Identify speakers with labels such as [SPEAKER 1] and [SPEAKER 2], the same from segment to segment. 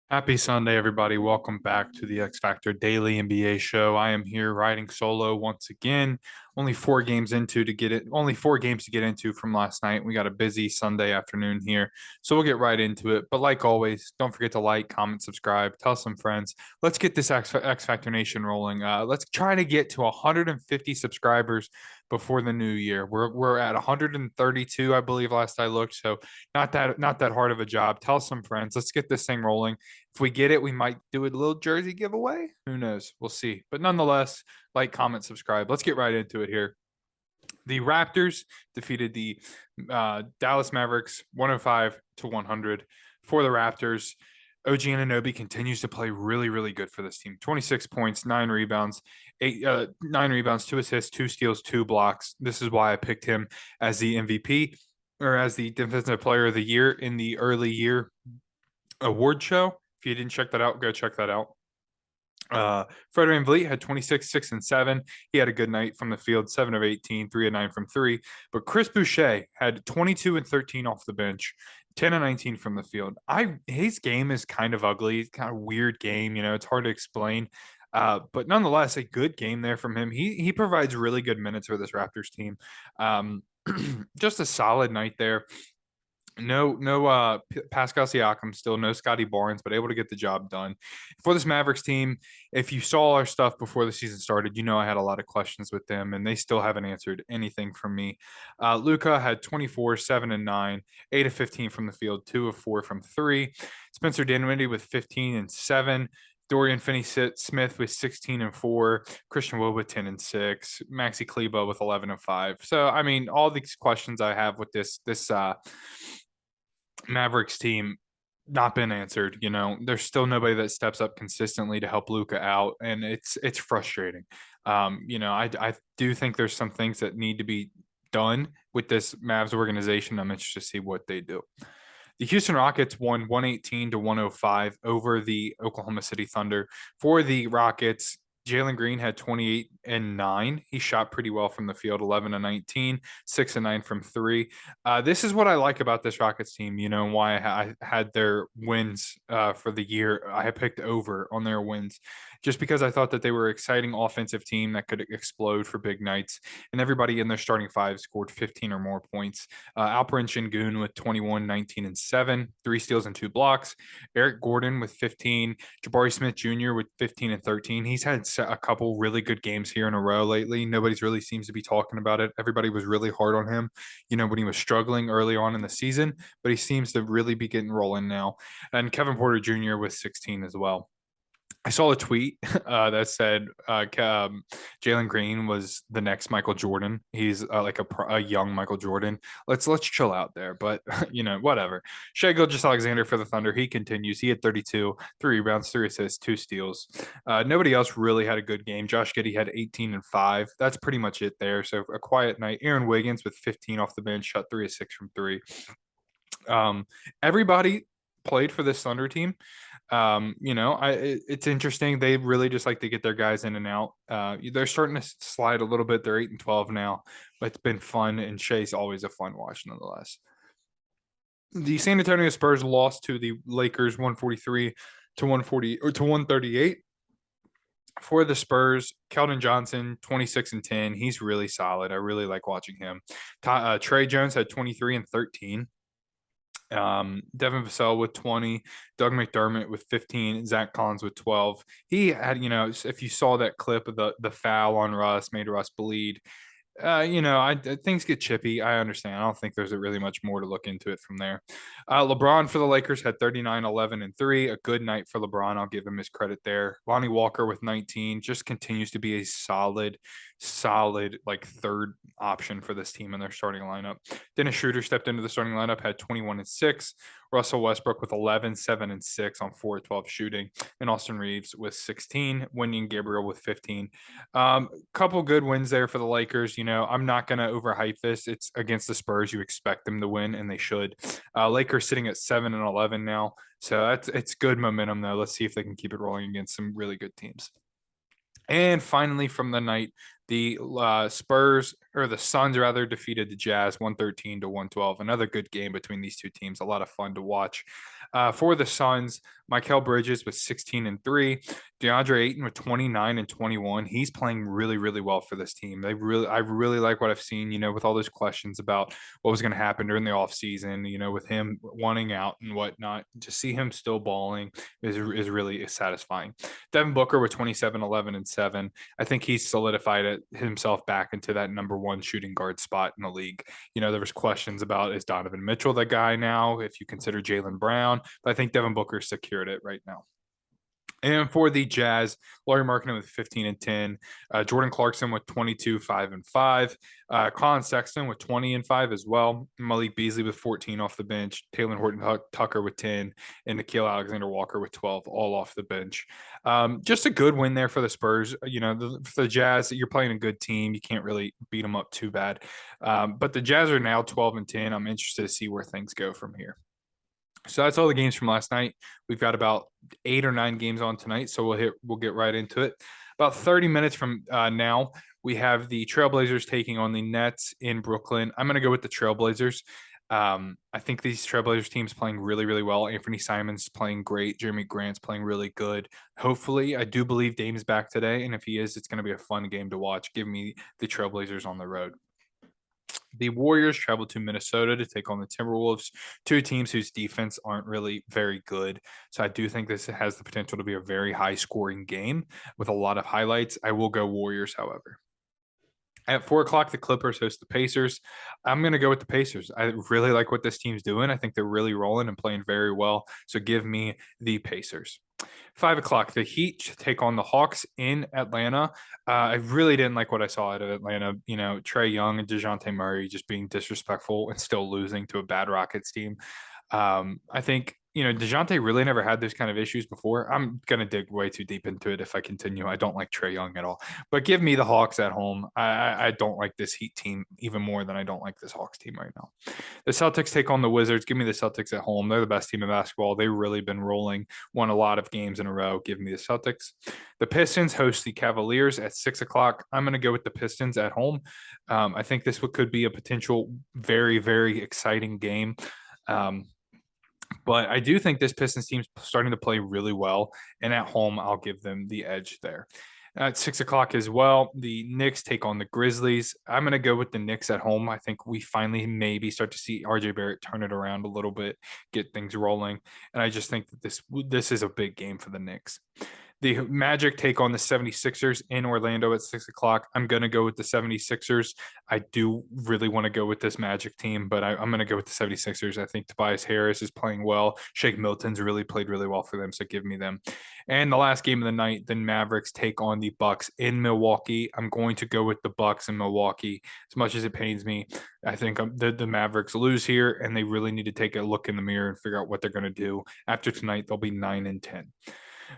[SPEAKER 1] Happy Sunday, everybody. Welcome back to the X Factor Daily NBA show. I am here riding solo once again. Only four games to get into from last night. We got a busy Sunday afternoon here. So we'll get right into it. But like always, don't forget to like, comment, subscribe, tell some friends. Let's get this X Factor Nation rolling. Let's try to get to 150 subscribers before the new year. We're at 132, I believe, last I looked. So not that hard of a job. Tell some friends. Let's get this thing rolling. If we get it, we might do a little jersey giveaway. Who knows? We'll see. But nonetheless, like, comment, subscribe. Let's get right into it here. The Raptors defeated the Dallas Mavericks 105-100 for the Raptors. OG Anunoby continues to play really, really good for this team. 26 points, 9 rebounds, 2 assists, 2 steals, 2 blocks. This is why I picked him as the MVP or as the Defensive Player of the Year in the early year award show. If you didn't check that out, go check that out. Fred VanVleet had 26, 6, and 7. He had a good night from the field, 7 of 18, 3 of 9 from 3. But Chris Boucher had 22 and 13 off the bench, 10 and 19 from the field. His game is kind of ugly, it's kind of weird game. It's hard to explain. But nonetheless, a good game there from him. He provides really good minutes for this Raptors team. Just a solid night there. No, Pascal Siakam, still no Scotty Barnes, but able to get the job done. For this Mavericks team, if you saw our stuff before the season started, I had a lot of questions with them, and they still haven't answered anything from me. Luka had 24, 7 and 9, 8 of 15 from the field, 2 of 4 from 3. Spencer Dinwiddie with 15 and 7. Dorian Finney-Smith with 16 and 4, Christian Wood with 10 and 6, Maxi Kleber with 11 and 5. So, I mean, all these questions I have with this Mavericks team not been answered. There's still nobody that steps up consistently to help Luka out, and it's frustrating. I do think there's some things that need to be done with this Mavs organization. I'm interested to see what they do. The Houston Rockets won 118-105 over the Oklahoma City Thunder. For the Rockets, Jalen Green had 28 and 9. He shot pretty well from the field, 11 and 19, 6 and 9 from 3. This is what I like about this Rockets team, and why I had their wins for the year. I had picked over on their wins just because I thought that they were an exciting offensive team that could explode for big nights. And everybody in their starting five scored 15 or more points. Alperen Sengun with 21, 19, and 7, 3 steals and 2 blocks. Eric Gordon with 15. Jabari Smith Jr. with 15 and 13. He's had a couple really good games here in a row lately. Nobody's really seems to be talking about it. Everybody was really hard on him, when he was struggling early on in the season, but he seems to really be getting rolling now. And Kevin Porter Jr. with 16 as well. I saw a tweet that said Jalen Green was the next Michael Jordan. He's like a young Michael Jordan. Let's chill out there, but whatever. Shai Gilgeous-Alexander for the Thunder. He continues. He had 32, 3 rebounds, 3 assists, 2 steals. Nobody else really had a good game. Josh Giddey had 18 and 5. That's pretty much it there. So a quiet night. Aaron Wiggins with 15 off the bench, shot 3 of 6 from 3. Everybody played for this Thunder team. It's interesting. They really just like to get their guys in and out. They're starting to slide a little bbit. They're 8 and 12 now, but it's been fun, and Shai's always a fun watch nonetheless. The San Antonio Spurs lost to the Lakers 143 to 140 or to 138. For the Spurs, Keldon Johnson, 26 and 10. He's really solid. I really like watching him. Trey Jones had 23 and 13. Devin Vassell with 20, Doug McDermott with 15, Zach Collins with 12. He had, if you saw that clip of the foul on Russ, made Russ bleed. Things get chippy. I understand. I don't think there's really much more to look into it from there. LeBron for the Lakers had 39, 11, and 3. A good night for LeBron. I'll give him his credit there. Lonnie Walker with 19 just continues to be a solid like third option for this team in their starting lineup. Dennis Schroeder stepped into the starting lineup, had 21 and 6. Russell Westbrook with 11, 7 and 6 on 4 of 12 shooting, and Austin Reeves with 16. Wendy Gabriel with 15. Couple good wins there for the Lakers. I'm not going to overhype this. It's against the Spurs. You expect them to win, and they should. Lakers sitting at 7 and 11 now, so it's good momentum though. Let's see if they can keep it rolling against some really good teams. And finally, from the night, The Spurs, or the Suns rather, defeated the Jazz 113 to 112. Another good game between these two teams. A lot of fun to watch. For the Suns, Mikal Bridges with 16 and 3, DeAndre Ayton with 29 and 21. He's playing really, really well for this team. I really like what I've seen, with all those questions about what was going to happen during the offseason, with him wanting out and whatnot. To see him still balling is really satisfying. Devin Booker with 27, 11, and 7. I think he's solidified himself back into that number one shooting guard spot in the league. There was questions about, is Donovan Mitchell the guy now, if you consider Jaylen Brown, but I think Devin Booker secured it right now. And for the Jazz, Lauri Markkanen with 15 and 10, Jordan Clarkson with 22, 5 and 5, Colin Sexton with 20 and 5 as well, Malik Beasley with 14 off the bench, Taylor Horton-Tucker with 10, and Nickeil Alexander-Walker with 12, all off the bench. Just a good win there for the Spurs. For the Jazz, you're playing a good team. You can't really beat them up too bad. But the Jazz are now 12 and 10. I'm interested to see where things go from here. So that's all the games from last night. We've got about 8 or 9 games on tonight, so we'll get right into it. About 30 minutes from now, we have the Trailblazers taking on the Nets in Brooklyn. I'm going to go with the Trailblazers. I think these Trailblazers teams playing really, really well. Anthony Simons playing great. Jeremy Grant's playing really good. Hopefully, I do believe Dame's back today, and if he is, it's going to be a fun game to watch. Give me the Trailblazers on the road. The Warriors travel to Minnesota to take on the Timberwolves, two teams whose defense aren't really very good. So I do think this has the potential to be a very high scoring game with a lot of highlights. I will go Warriors, however. At 4 o'clock, the Clippers host the Pacers. I'm going to go with the Pacers. I really like what this team's doing. I think they're really rolling and playing very well. So give me the Pacers. 5 o'clock, the Heat take on the Hawks in Atlanta. I really didn't like what I saw out of Atlanta. Trae Young and DeJounte Murray just being disrespectful and still losing to a bad Rockets team. I think DeJounte really never had those kind of issues before. I'm going to dig way too deep into it if I continue. I don't like Trae Young at all. But give me the Hawks at home. I don't like this Heat team even more than I don't like this Hawks team right now. The Celtics take on the Wizards. Give me the Celtics at home. They're the best team in basketball. They've really been rolling, won a lot of games in a row. Give me the Celtics. The Pistons host the Cavaliers at 6 o'clock. I'm going to go with the Pistons at home. I think this could be a potential very, very exciting game. But I do think this Pistons team's starting to play really well. And at home, I'll give them the edge there. At 6 o'clock as well, the Knicks take on the Grizzlies. I'm going to go with the Knicks at home. I think we finally maybe start to see RJ Barrett turn it around a little bit, get things rolling. And I just think that this is a big game for the Knicks. The Magic take on the 76ers in Orlando at 6 o'clock. I'm going to go with the 76ers. I do really want to go with this Magic team, but I'm going to go with the 76ers. I think Tobias Harris is playing well. Shake Milton's really played really well for them, so give me them. And the last game of the night, the Mavericks take on the Bucks in Milwaukee. I'm going to go with the Bucks in Milwaukee. As much as it pains me, I think the Mavericks lose here, and they really need to take a look in the mirror and figure out what they're going to do. After tonight, they'll be 9 and 10.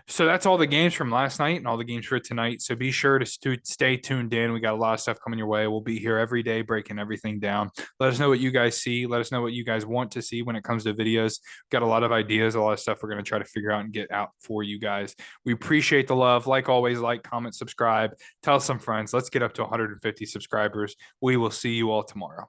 [SPEAKER 1] So that's all the games from last night and all the games for tonight. So be sure to stay tuned in. We got a lot of stuff coming your way. We'll be here every day breaking everything down. Let us know what you guys see. Let us know what you guys want to see when it comes to videos. Got a lot of ideas, a lot of stuff we're going to try to figure out and get out for you guys. We appreciate the love. Like always, like, comment, subscribe. Tell some friends. Let's get up to 150 subscribers. We will see you all tomorrow.